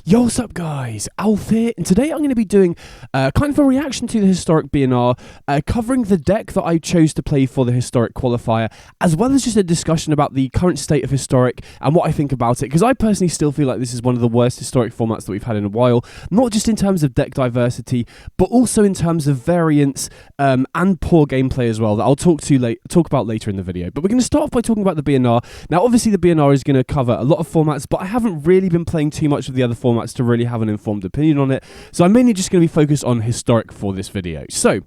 Yo, what's up guys, Alf here, and today I'm going to be doing kind of a reaction to the Historic BNR, covering the deck that I chose to play for the Historic Qualifier, as well as just a discussion about the current state of Historic and what I think about it, because I personally still feel like this is one of the worst Historic formats that we've had in a while, not just in terms of deck diversity, but also in terms of variance and poor gameplay as well, that I'll talk about later in the video. But we're going to start off by talking about the BNR. Now obviously the BNR is going to cover a lot of formats, but I haven't really been playing too much of the other formats to really have an informed opinion on it, so I'm mainly just going to be focused on Historic for this video. So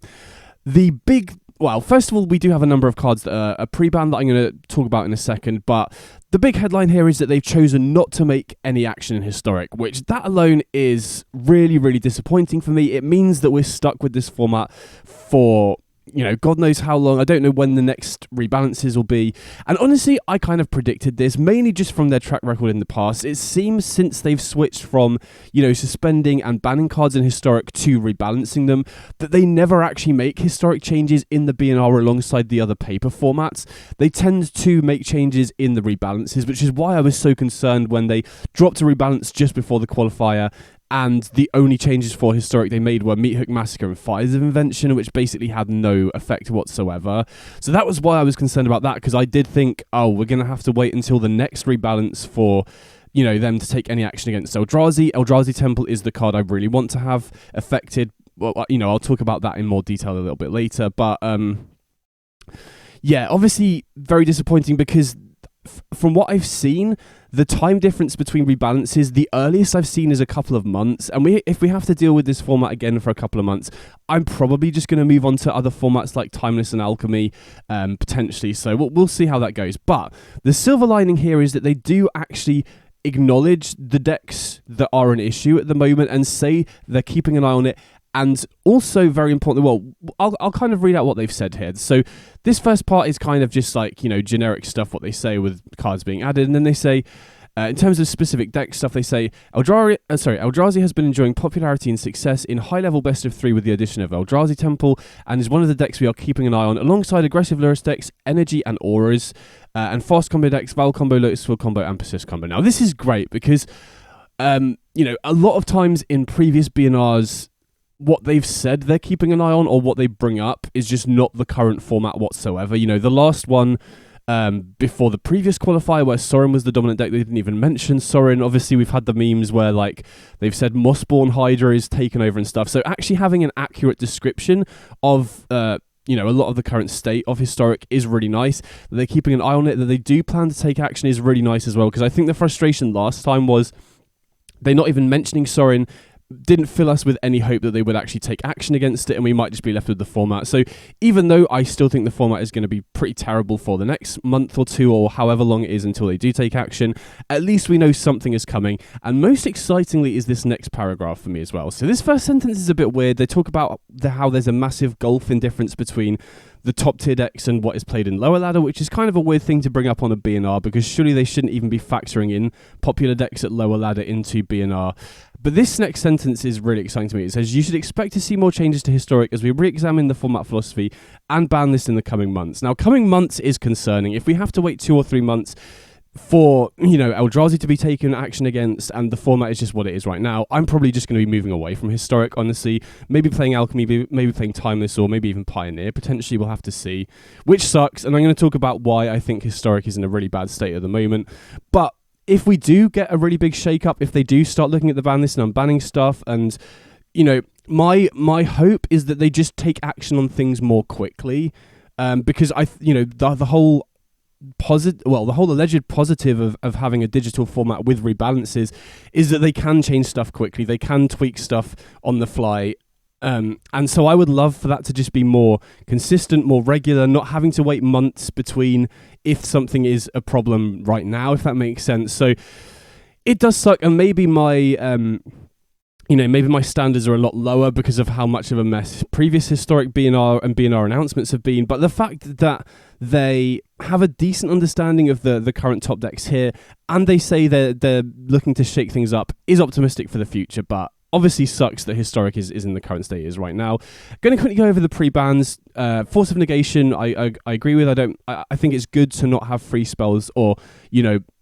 first of all, we do have a number of cards that are pre-banned that I'm going to talk about in a second, but the big headline here is that they've chosen not to make any action in Historic, which that alone is really, really disappointing for me. It means that we're stuck with this format for, God knows how long. I don't know when the next rebalances will be. And honestly, I kind of predicted this, mainly just from their track record in the past. It seems since they've switched from, suspending and banning cards in Historic to rebalancing them, that they never actually make Historic changes in the BNR alongside the other paper formats. They tend to make changes in the rebalances, which is why I was so concerned when they dropped a rebalance just before the qualifier, and the only changes for Historic they made were Meat Hook Massacre and Fires of Invention, which basically had no effect whatsoever. So that was why I was concerned about that, because I did think, we're going to have to wait until the next rebalance for, them to take any action against Eldrazi. Eldrazi Temple is the card I really want to have affected. Well, I'll talk about that in more detail a little bit later. But, yeah, obviously very disappointing because from what I've seen, the time difference between rebalances, the earliest I've seen is a couple of months. And if we have to deal with this format again for a couple of months, I'm probably just going to move on to other formats like Timeless and Alchemy, potentially. So we'll see how that goes. But the silver lining here is that they do actually acknowledge the decks that are an issue at the moment and say they're keeping an eye on it. And also, very importantly, I'll kind of read out what they've said here. So this first part is kind of just like, generic stuff, what they say with cards being added. And then they say, in terms of specific deck stuff, they say, Eldrazi has been enjoying popularity and success in high-level best-of-3 with the addition of Eldrazi Temple, and is one of the decks we are keeping an eye on, alongside aggressive Lurrus decks, Energy and Auras, and fast combo decks, Val combo, Lotus Field combo, and Persist combo. Now, this is great because, a lot of times in previous BNRs, what they've said they're keeping an eye on or what they bring up is just not the current format whatsoever. The last one before the previous qualifier where Sorin was the dominant deck, they didn't even mention Sorin. Obviously, we've had the memes where they've said Mossborn Hydra is taken over and stuff. So actually having an accurate description of a lot of the current state of Historic is really nice. That they're keeping an eye on it, that they do plan to take action is really nice as well, because I think the frustration last time was they're not even mentioning Sorin didn't fill us with any hope that they would actually take action against it, and we might just be left with the format. So even though I still think the format is going to be pretty terrible for the next month or two, or however long it is until they do take action, at least we know something is coming. And most excitingly is this next paragraph for me as well. So this first sentence is a bit weird. They talk about how there's a massive gulf in difference between the top tier decks and what is played in lower ladder, which is kind of a weird thing to bring up on a BNR, because surely they shouldn't even be factoring in popular decks at lower ladder into BNR. But this next sentence is really exciting to me. It says, you should expect to see more changes to Historic as we re-examine the format philosophy and ban this in the coming months. Now, coming months is concerning. If we have to wait 2 or 3 months for, Eldrazi to be taken action against, and the format is just what it is right now, I'm probably just going to be moving away from Historic, honestly. Maybe playing Alchemy, maybe playing Timeless, or maybe even Pioneer. Potentially, we'll have to see, which sucks. And I'm going to talk about why I think Historic is in a really bad state at the moment. But if we do get a really big shake-up, if they do start looking at the ban list and unbanning stuff, and, my hope is that they just take action on things more quickly, because the whole alleged positive of having a digital format with rebalances is that they can change stuff quickly, they can tweak stuff on the fly, and so I would love for that to just be more consistent, more regular, not having to wait months between if something is a problem right now, if that makes sense. So it does suck, and maybe my maybe my standards are a lot lower because of how much of a mess previous Historic BNR and BNR announcements have been, but the fact that they have a decent understanding of the current top decks here, and they say they're looking to shake things up, is optimistic for the future. But obviously sucks that Historic is in the current state it is right now. Going to quickly go over the pre-bans. Force of Negation, I agree with. I think it's good to not have free spells or,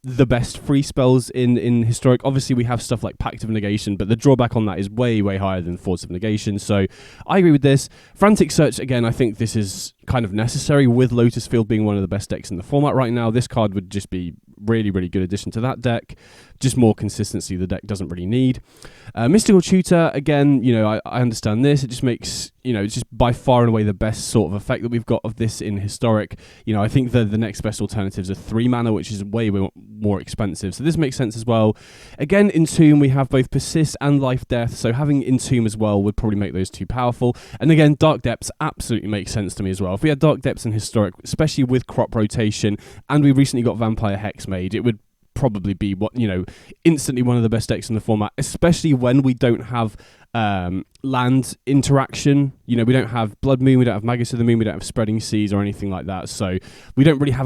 the best free spells in Historic. Obviously, we have stuff like Pact of Negation, but the drawback on that is way, way higher than Force of Negation. So I agree with this. Frantic Search, again, I think this is kind of necessary with Lotus Field being one of the best decks in the format right now. This card would just be really, really good addition to that deck. Just more consistency the deck doesn't really need. Mystical Tutor, again, I understand this. It just makes, it's just by far and away the best sort of effect that we've got of this in Historic. I think the next best alternatives are 3 mana, which is way more expensive. So this makes sense as well. Again, Entomb, we have both Persist and Life Death. So having Entomb as well would probably make those two powerful. And again, Dark Depths absolutely makes sense to me as well. If we had Dark Depths in Historic, especially with crop rotation, and we recently got Vampire Hex made, it would probably be instantly one of the best decks in the format, especially when we don't have land interaction. We don't have Blood Moon, we don't have Magus of the Moon, we don't have Spreading Seas or anything like that. So we don't really have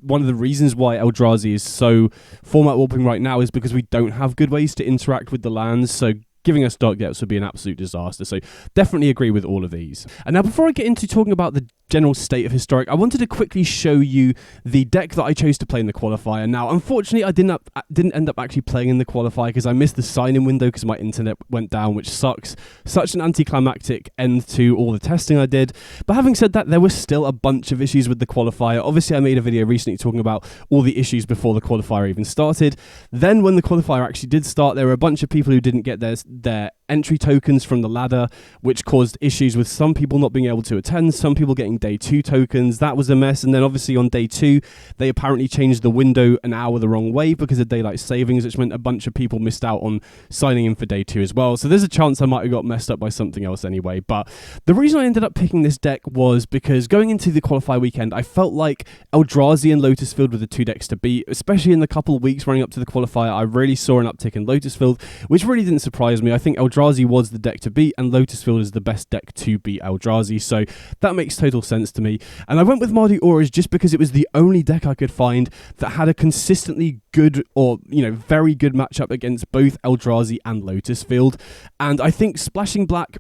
one of the reasons why Eldrazi is so format warping right now is because we don't have good ways to interact with the lands. So giving us Dark Depths would be an absolute disaster. So definitely agree with all of these. And now before I get into talking about the general state of Historic, I wanted to quickly show you the deck that I chose to play in the Qualifier. Now, unfortunately, I didn't end up actually playing in the Qualifier because I missed the sign-in window because my internet went down, which sucks. Such an anticlimactic end to all the testing I did. But having said that, there was still a bunch of issues with the Qualifier. Obviously, I made a video recently talking about all the issues before the Qualifier even started. Then when the Qualifier actually did start, there were a bunch of people who didn't get their entry tokens from the ladder, which caused issues with some people not being able to attend, some people getting day 2 tokens. That was a mess. And then obviously on day 2, they apparently changed the window an hour the wrong way because of daylight savings, which meant a bunch of people missed out on signing in for day 2 as well. So there's a chance I might have got messed up by something else anyway. But the reason I ended up picking this deck was because going into the Qualifier weekend, I felt like Eldrazi and Lotus Field were the 2 decks to beat, especially in the couple of weeks running up to the Qualifier. I really saw an uptick in Lotus Field, which really didn't surprise me. I think Eldrazi was the deck to beat, and Lotus Field is the best deck to beat Eldrazi, so that makes total sense to me. And I went with Mardu Auras just because it was the only deck I could find that had a consistently good or, very good matchup against both Eldrazi and Lotus Field. And I think splashing black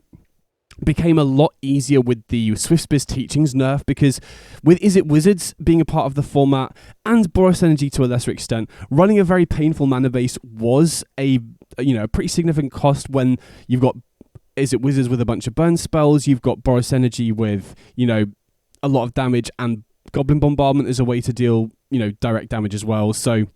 became a lot easier with the Swiftspear's Teachings nerf because with Izzet Wizards being a part of the format and Boros Energy to a lesser extent, running a very painful mana base was a pretty significant cost when you've got Izzet Wizards with a bunch of burn spells, you've got Boros Energy with, a lot of damage, and Goblin Bombardment is a way to deal, direct damage as well. So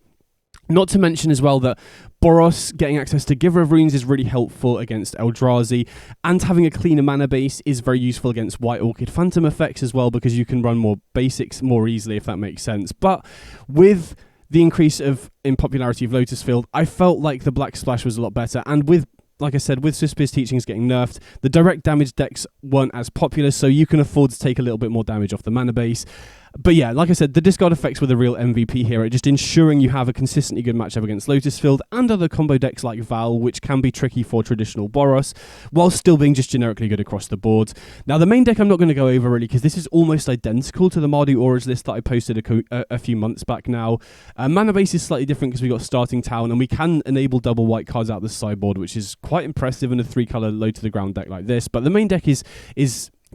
not to mention as well that Boros getting access to Giver of Runes is really helpful against Eldrazi, and having a cleaner mana base is very useful against White Orchid Phantom effects as well because you can run more basics more easily, if that makes sense. But with the increase in popularity of Lotus Field, I felt like the Black Splash was a lot better, and with, like I said, with Swiftspear's Teachings getting nerfed, the direct damage decks weren't as popular, so you can afford to take a little bit more damage off the mana base. But yeah, like I said, the discard effects were the real MVP here, just ensuring you have a consistently good matchup against Lotus Field and other combo decks like Val, which can be tricky for traditional Boros, while still being just generically good across the board. Now, the main deck I'm not going to go over really, because this is almost identical to the Mardu Auras list that I posted a few months back now. Mana base is slightly different because we got Starting Town, and we can enable double white cards out the sideboard, which is quite impressive in a 3-color low-to-the-ground deck like this. But the main deck is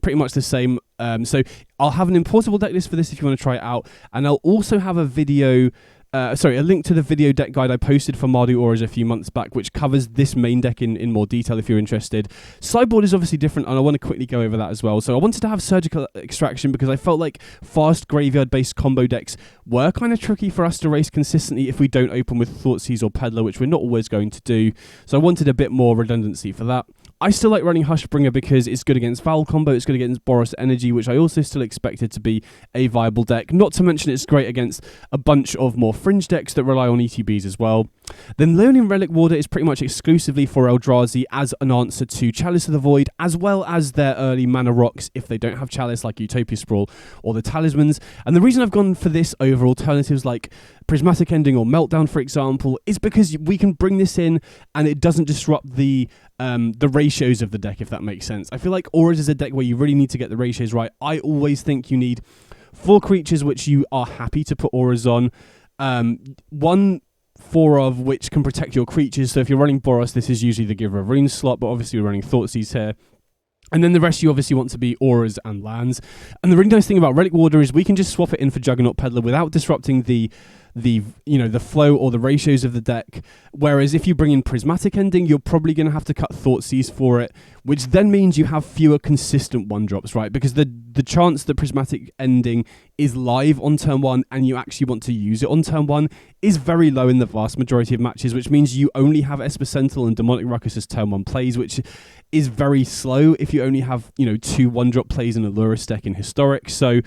pretty much the same. So I'll have an importable deck list for this if you want to try it out, and I'll also have a video a link to the video deck guide I posted for Mardu Auras a few months back, which covers this main deck in more detail if you're interested. Sideboard is obviously different, and I want to quickly go over that as well. So I wanted to have Surgical Extraction because I felt like fast graveyard-based combo decks were kind of tricky for us to race consistently if we don't open with Thoughtseize or Peddler, which we're not always going to do. So I wanted a bit more redundancy for that. I still like running Hushbringer because it's good against Foul combo, it's good against Boros Energy, which I also still expected to be a viable deck. Not to mention it's great against a bunch of more fringe decks that rely on ETBs as well. Then Leonin Relic Warder is pretty much exclusively for Eldrazi as an answer to Chalice of the Void, as well as their early mana rocks if they don't have Chalice, like Utopia Sprawl or the Talismans. And the reason I've gone for this over alternatives like Prismatic Ending or Meltdown, for example, is because we can bring this in and it doesn't disrupt the ratios of the deck, if that makes sense. I feel like Auras is a deck where you really need to get the ratios right. I always think you need 4 creatures which you are happy to put Auras on, 4 of which can protect your creatures. So if you're running Boros, this is usually the Giver of Runes slot, but obviously we're running Thoughtseize here. And then the rest you obviously want to be Auras and lands. And the really nice thing about Relic Warder is we can just swap it in for Juggernaut Peddler without disrupting the the flow or the ratios of the deck. Whereas if you bring in Prismatic Ending, you're probably going to have to cut Thoughtseize for it, which then means you have fewer consistent 1-drops, right? Because the chance that Prismatic Ending is live on turn 1 and you actually want to use it on turn 1 is very low in the vast majority of matches, which means you only have Esper Sentinel and Demonic Ruckus as turn 1 plays, which is very slow if you only have, 2 1-drop plays in a Lurrus deck in Historic. So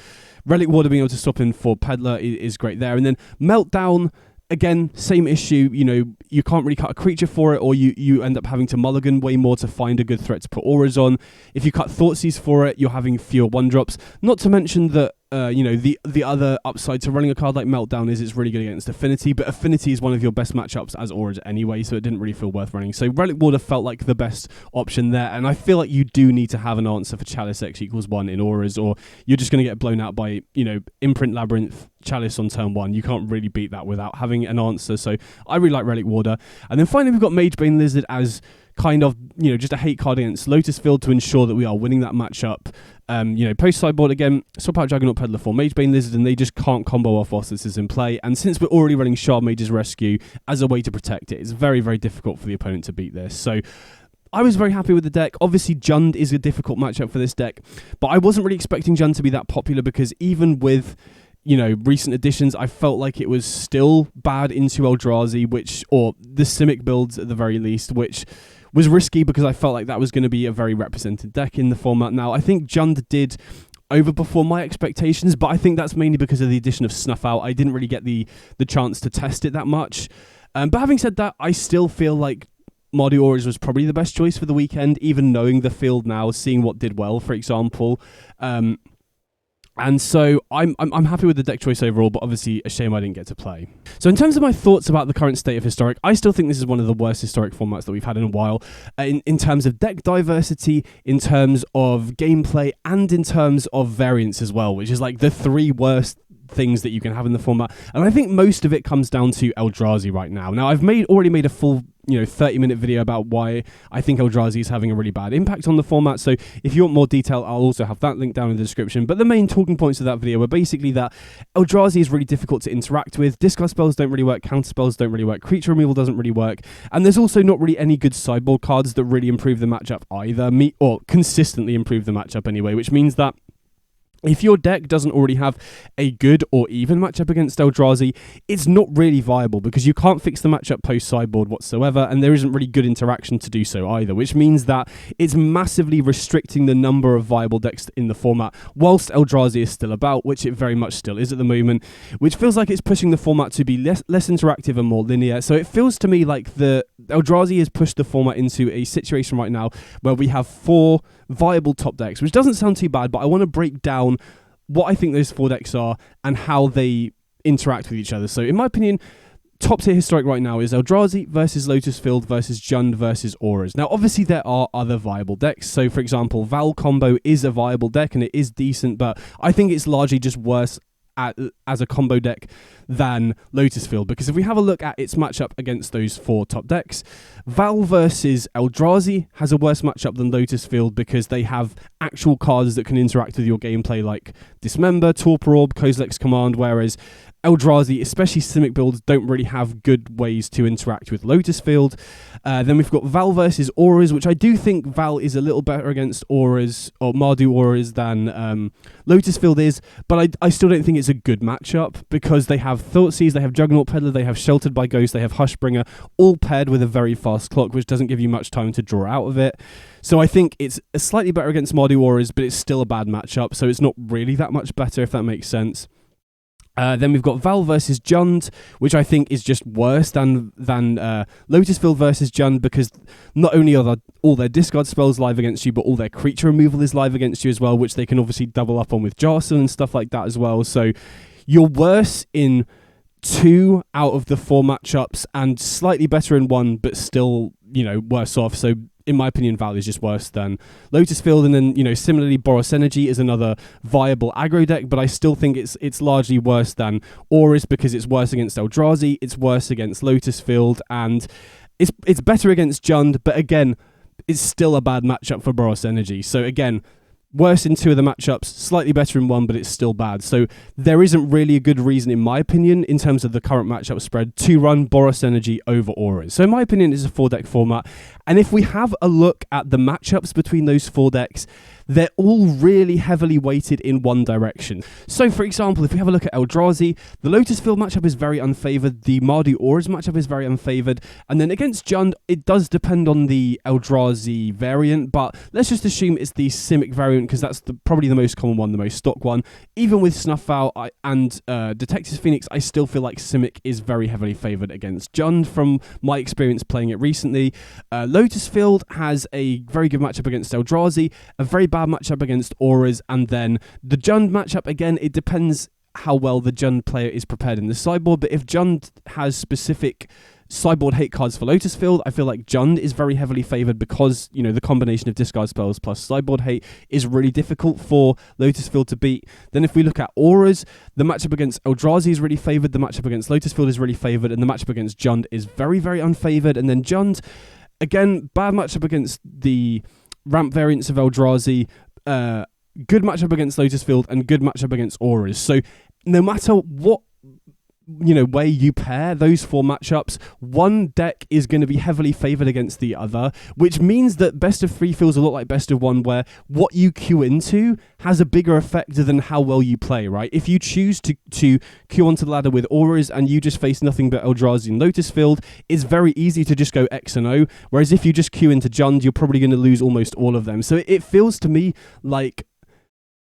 Relic Warder being able to stop in for Peddler is great there. And then Meltdown, again, same issue. You can't really cut a creature for it, or you end up having to mulligan way more to find a good threat to put auras on. If you cut Thoughtseize for it, you're having fewer 1-drops. Not to mention that the other upside to running a card like Meltdown is it's really good against Affinity, but Affinity is one of your best matchups as auras anyway, so it didn't really feel worth running. So Relic Warder felt like the best option there, and I feel like you do need to have an answer for Chalice X equals 1 in auras, or you're just going to get blown out by Imprint, Labyrinth, Chalice on turn 1. You can't really beat that without having an answer. So I really like Relic Warder. And then finally we've got Magebane Lizard as kind of, just a hate card against Lotus Field to ensure that we are winning that matchup. Post-sideboard, again, swap out Juggernaut Peddler for Magebane Lizard, and they just can't combo off whilst this is in play. And since we're already running Shard Mage's Rescue as a way to protect it, it's very, very difficult for the opponent to beat this. So I was very happy with the deck. Obviously, Jund is a difficult matchup for this deck, but I wasn't really expecting Jund to be that popular because even with recent additions, I felt like it was still bad into Eldrazi, or the Simic builds at the very least, which was risky because I felt like that was going to be a very represented deck in the format. Now, I think Jund did overperform my expectations, but I think that's mainly because of the addition of Snuff Out. I didn't really get the chance to test it that much. But having said that, I still feel like Mardu Auras was probably the best choice for the weekend, even knowing the field now, seeing what did well, for example. And so I'm happy with the deck choice overall, but obviously a shame I didn't get to play. So in terms of my thoughts about the current state of Historic, I still think this is one of the worst Historic formats that we've had in a while, in terms of deck diversity, in terms of gameplay, and in terms of variance as well, which is like the 3 worst things that you can have in the format. And I think most of it comes down to Eldrazi right now. Now, I've already made a full 30-minute video about why I think Eldrazi is having a really bad impact on the format. So if you want more detail, I'll also have that link down in the description. But the main talking points of that video were basically that Eldrazi is really difficult to interact with. Discard spells don't really work. Counter spells don't really work. Creature removal doesn't really work. And there's also not really any good sideboard cards that really improve the matchup either. Or consistently improve the matchup anyway, which means that if your deck doesn't already have a good or even matchup against Eldrazi, it's not really viable because you can't fix the matchup post-sideboard whatsoever, and there isn't really good interaction to do so either, which means that it's massively restricting the number of viable decks in the format, whilst Eldrazi is still about, which it very much still is at the moment, which feels like it's pushing the format to be less interactive and more linear. So it feels to me like the Eldrazi has pushed the format into a situation right now where we have 4 viable top decks, which doesn't sound too bad, but I want to break down what I think those 4 decks are and how they interact with each other. So in my opinion, top tier Historic right now is Eldrazi versus Lotus Field versus Jund versus Auras. Now obviously there are other viable decks. So for example, Val combo is a viable deck and it is decent, but I think it's largely just worse as a combo deck than Lotus Field, because if we have a look at its matchup against those 4 top decks, Val versus Eldrazi has a worse matchup than Lotus Field because they have actual cards that can interact with your gameplay like Dismember, Torpor Orb, Kozilek's Command, whereas Eldrazi, especially Simic builds, don't really have good ways to interact with Lotus Field. Then we've got Val versus Auras, which I do think Val is a little better against Auras, or Mardu Auras, than Lotus Field is, but I still don't think it's a good matchup because they have Thoughtseize, they have Juggernaut Peddler, they have Sheltered by Ghost, they have Hushbringer, all paired with a very fast clock, which doesn't give you much time to draw out of it. So I think it's slightly better against Mardu Auras, but it's still a bad matchup, so it's not really that much better, if that makes sense. Then we've got Val versus Jund, which I think is just worse than Lotus Field versus Jund, because not only are all their discard spells live against you, but all their creature removal is live against you as well, which they can obviously double up on with Jarson and stuff like that as well. So you're worse in 2 out of the 4 matchups and slightly better in 1, but still, worse off. So in my opinion, Val is just worse than Lotus Field. And then, similarly, Boros Energy is another viable aggro deck, but I still think it's largely worse than Auras because it's worse against Eldrazi, it's worse against Lotus Field, and it's better against Jund, but again, it's still a bad matchup for Boros Energy. So again, worse in 2 of the matchups, slightly better in 1, but it's still bad. So there isn't really a good reason, in my opinion, in terms of the current matchup spread, to run Boros Energy over Auras. So in my opinion, it's a 4-deck format. And if we have a look at the matchups between those 4 decks, they're all really heavily weighted in one direction. So, for example, if we have a look at Eldrazi, the Lotus Field matchup is very unfavoured, the Mardu Auras matchup is very unfavoured, and then against Jund, it does depend on the Eldrazi variant, but let's just assume it's the Simic variant, because that's probably the most common one, the most stock one. Even with Snuff Owl and Detective Phoenix, I still feel like Simic is very heavily favoured against Jund from my experience playing it recently. Lotus Field has a very good matchup against Eldrazi, a very bad matchup against Auras, and then the Jund matchup, again, it depends how well the Jund player is prepared in the sideboard, but if Jund has specific sideboard hate cards for Lotus Field, I feel like Jund is very heavily favoured because, you know, the combination of discard spells plus sideboard hate is really difficult for Lotus Field to beat. Then if we look at Auras, the matchup against Eldrazi is really favoured, the matchup against Lotus Field is really favoured, and the matchup against Jund is very, very unfavoured. And then Jund, again, bad matchup against the ramp variants of Eldrazi, good matchup against Lotus Field, and good matchup against Auras. So no matter what, you know, way you pair those 4 matchups, one deck is going to be heavily favoured against the other, which means that best of 3 feels a lot like best of 1, where what you queue into has a bigger effect than how well you play, right? If you choose to queue onto the ladder with Auras and you just face nothing but Eldrazi and Lotus Field, it's very easy to just go X and O, whereas if you just queue into Jund, you're probably going to lose almost all of them. So it feels to me like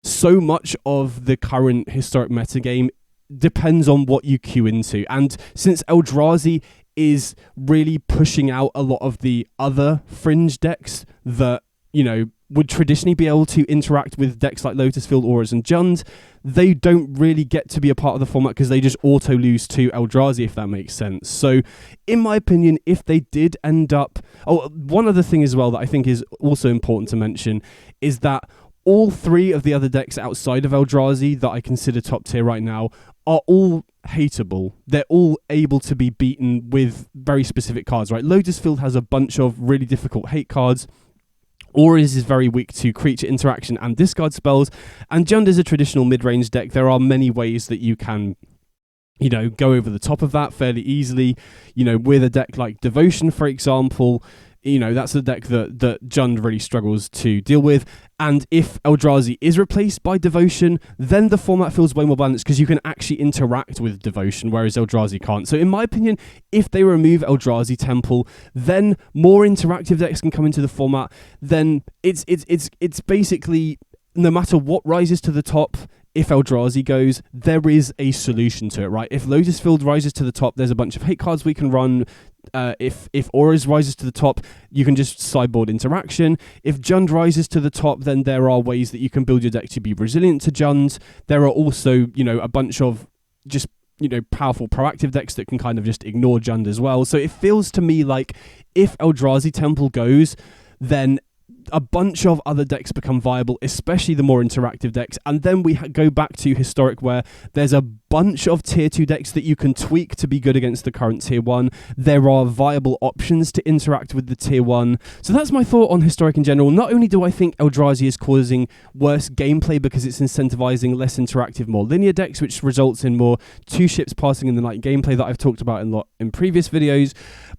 so much of the current historic metagame depends on what you queue into. And since Eldrazi is really pushing out a lot of the other fringe decks that, you know, would traditionally be able to interact with decks like Lotus Field, Auras, and Jund, they don't really get to be a part of the format because they just auto lose to Eldrazi, if that makes sense. So, in my opinion, if they did end up... Oh, one other thing as well that I think is also important to mention is that all 3 of the other decks outside of Eldrazi that I consider top tier right now are all hateable. They're all able to be beaten with very specific cards, right? Lotus Field has a bunch of really difficult hate cards. Auras is very weak to creature interaction and discard spells. And Jund is a traditional mid-range deck. There are many ways that you can, you know, go over the top of that fairly easily. You know, with a deck like Devotion, for example, you know, that's a deck that Jund really struggles to deal with. And if Eldrazi is replaced by Devotion, then the format feels way more balanced because you can actually interact with Devotion, whereas Eldrazi can't. So in my opinion, if they remove Eldrazi Temple, then more interactive decks can come into the format. Then it's basically, no matter what rises to the top, if Eldrazi goes, there is a solution to it, right? If Lotus Field rises to the top, there's a bunch of hate cards we can run. If Auras rises to the top, you can just sideboard interaction. If Jund rises to the top, then there are ways that you can build your deck to be resilient to Jund. There are also, you know, a bunch of just, you know, powerful proactive decks that can kind of just ignore Jund as well. So it feels to me like if Eldrazi Temple goes, then a bunch of other decks become viable, especially the more interactive decks. And then we go back to Historic, where there's a bunch of tier 2 decks that you can tweak to be good against the current tier 1. There are viable options to interact with the tier 1. So that's my thought on Historic in general. Not only do I think Eldrazi is causing worse gameplay because it's incentivizing less interactive, more linear decks, which results in more 2 ships passing in the night gameplay that I've talked about in previous videos,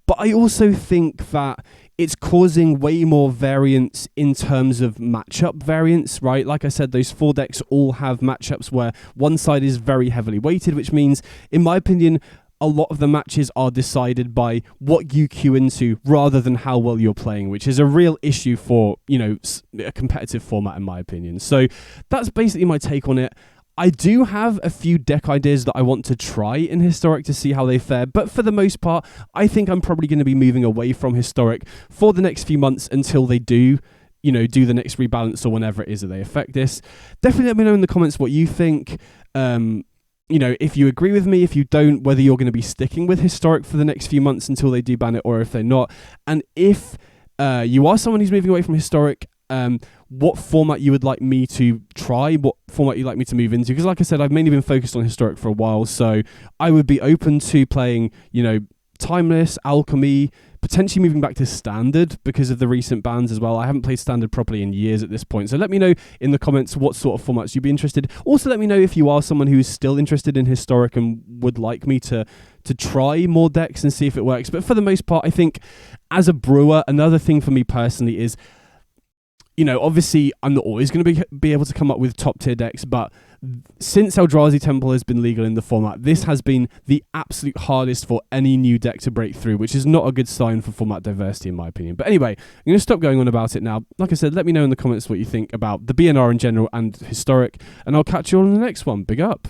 but I also think that it's causing way more variance in terms of matchup variance, right? Like I said, those 4 decks all have matchups where one side is very heavily weighted, which means, in my opinion, a lot of the matches are decided by what you queue into rather than how well you're playing, which is a real issue for, you know, a competitive format, in my opinion. So that's basically my take on it. I do have a few deck ideas that I want to try in Historic to see how they fare, but for the most part, I think I'm probably going to be moving away from Historic for the next few months until they do, you know, do the next rebalance or whenever it is that they affect this. Definitely let me know in the comments what you think. You know, if you agree with me, if you don't, whether you're going to be sticking with Historic for the next few months until they do ban it, or if they're not. And if you are someone who's moving away from Historic, what format you would like me to try, what format you'd like me to move into, because like I said, I've mainly been focused on Historic for a while, so I would be open to playing, you know, Timeless, Alchemy, potentially moving back to Standard because of the recent bans as well. I haven't played Standard properly in years at this point. So let me know in the comments what sort of formats you'd be interested. Also, let me know if you are someone who is still interested in Historic and would like me to try more decks and see if it works. But for the most part, I think as a brewer, another thing for me personally is, obviously I'm not always going to be able to come up with top tier decks, but since Eldrazi Temple has been legal in the format, this has been the absolute hardest for any new deck to break through, which is not a good sign for format diversity in my opinion. But anyway, I'm going to stop going on about it now. Like I said, let me know in the comments what you think about the BNR in general and Historic, and I'll catch you all in the next one. Big up.